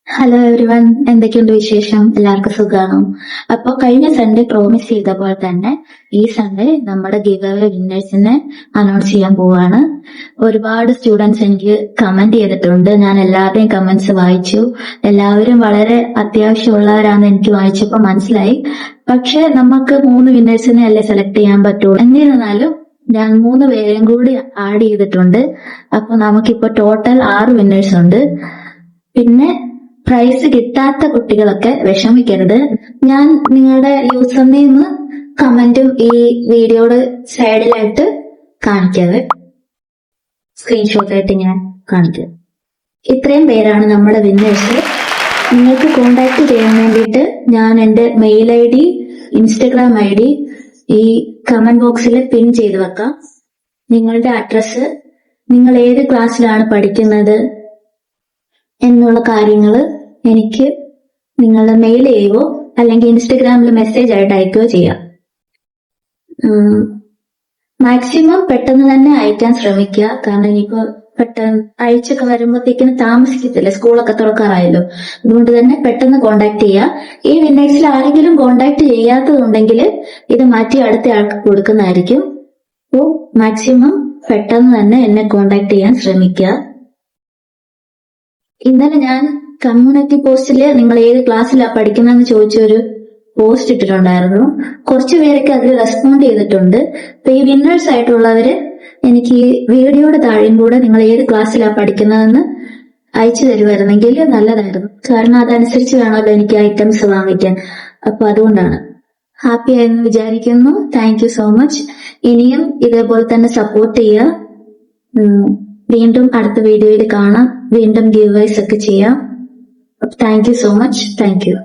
Hello everyone, എന്തൊക്കെയുണ്ട് വിശേഷം? എല്ലാവർക്കും സുഖമാണോ? അപ്പൊ കഴിഞ്ഞ സൺഡേ പ്രോമിസ് ചെയ്ത പോലെ തന്നെ ഈ സൺഡേ നമ്മുടെ ഗിവ് അവേ വിന്നേഴ്സിനെ അനൗൺസ് ചെയ്യാൻ പോവാണ്. ഒരുപാട് സ്റ്റുഡൻസ് എനിക്ക് കമന്റ് ചെയ്തിട്ടുണ്ട്. ഞാൻ എല്ലാവരുടെയും കമന്റ്സ് വായിച്ചു. എല്ലാവരും വളരെ അത്യാവശ്യമുള്ളവരാണെന്ന് എനിക്ക് വായിച്ചപ്പോൾ മനസ്സിലായി. പക്ഷെ നമുക്ക് 3 വിന്നേഴ്സിനെ അല്ലേ സെലക്ട് ചെയ്യാൻ പറ്റുള്ളൂ. എന്നിരുന്നാലും ഞാൻ 3 പേരെയും കൂടി ആഡ് ചെയ്തിട്ടുണ്ട്. അപ്പൊ നമുക്കിപ്പോ ടോട്ടൽ 6 വിന്നേഴ്സ് ഉണ്ട്. പിന്നെ പ്രൈസ് കിട്ടാത്ത കുട്ടികളൊക്കെ വിഷമിക്കരുത്. ഞാൻ നിങ്ങളുടെ യൂസർ നെയിം കമന്റും ഈ വീഡിയോയുടെ സൈഡിലായിട്ട് കാണിക്കാതെ സ്ക്രീൻഷോട്ടായിട്ട് ഞാൻ കാണിക്കാം. ഇത്രയും പേരാണ് നമ്മുടെ വിന്നേഴ്സ്. നിങ്ങൾക്ക് കോണ്ടാക്ട് ചെയ്യാൻ വേണ്ടിയിട്ട് ഞാൻ എൻ്റെ മെയിൽ ID, ഇൻസ്റ്റഗ്രാം ID ഈ കമന്റ് ബോക്സിൽ പിൻ ചെയ്ത് വെക്കാം. നിങ്ങളുടെ അഡ്രസ്സ്, നിങ്ങൾ ഏത് ക്ലാസ്സിലാണ് പഠിക്കുന്നത് എന്നുള്ള കാര്യങ്ങൾ എനിക്ക് നിങ്ങൾ മെയിൽ ചെയ്യുകയോ അല്ലെങ്കിൽ ഇൻസ്റ്റഗ്രാമിൽ മെസ്സേജ് ആയിട്ട് അയക്കുകയോ ചെയ്യാം. മാക്സിമം പെട്ടെന്ന് തന്നെ അയക്കാൻ ശ്രമിക്കുക. കാരണം ഇനിയിപ്പോ പെട്ടെന്ന് അയച്ചൊക്കെ വരുമ്പോഴത്തേക്കിന് താമസിക്കത്തില്ല, സ്കൂളൊക്കെ തുറക്കാറായല്ലോ. അതുകൊണ്ട് തന്നെ പെട്ടെന്ന് കോണ്ടാക്ട് ചെയ്യുക. ഈ വിന്നേഴ്സിൽ ആരെങ്കിലും കോണ്ടാക്ട് ചെയ്യാത്തതുണ്ടെങ്കിൽ ഇത് മാറ്റി അടുത്ത ആൾക്ക് കൊടുക്കുന്നതായിരിക്കും. അപ്പോൾ മാക്സിമം പെട്ടെന്ന് തന്നെ എന്നെ കോണ്ടാക്ട് ചെയ്യാൻ ശ്രമിക്കുക. ഇന്നലെ ഞാൻ കമ്മ്യൂണിറ്റി പോസ്റ്റില് നിങ്ങൾ ഏത് ക്ലാസ്സിലാണ് പഠിക്കുന്നതെന്ന് ചോദിച്ചൊരു പോസ്റ്റ് ഇട്ടിട്ടുണ്ടായിരുന്നു. കുറച്ചു പേരൊക്കെ അതിൽ റെസ്പോണ്ട് ചെയ്തിട്ടുണ്ട്. അപ്പൊ ഈ വിന്നേഴ്സ് ആയിട്ടുള്ളവര് എനിക്ക് ഈ വീഡിയോയുടെ താഴെയും കൂടെ നിങ്ങൾ ഏത് ക്ലാസ്സിലാണ് പഠിക്കുന്നതെന്ന് അയച്ചു തരുമായിരുന്നെങ്കിൽ നല്ലതായിരുന്നു. കാരണം അതനുസരിച്ച് വേണമല്ലോ എനിക്ക് ഐറ്റംസ് വാങ്ങിക്കാൻ. അപ്പൊ അതുകൊണ്ടാണ്. ഹാപ്പി ആയെന്ന് വിചാരിക്കുന്നു. Thank you so much. ഇനിയും ഇതേപോലെ തന്നെ സപ്പോർട്ട് ചെയ്യുക. വീണ്ടും അടുത്ത വീഡിയോയിൽ കാണാം. വീണ്ടും ഗിവ് അവേസ് ഒക്കെ ചെയ്യാം. Thank you so much. Thank you.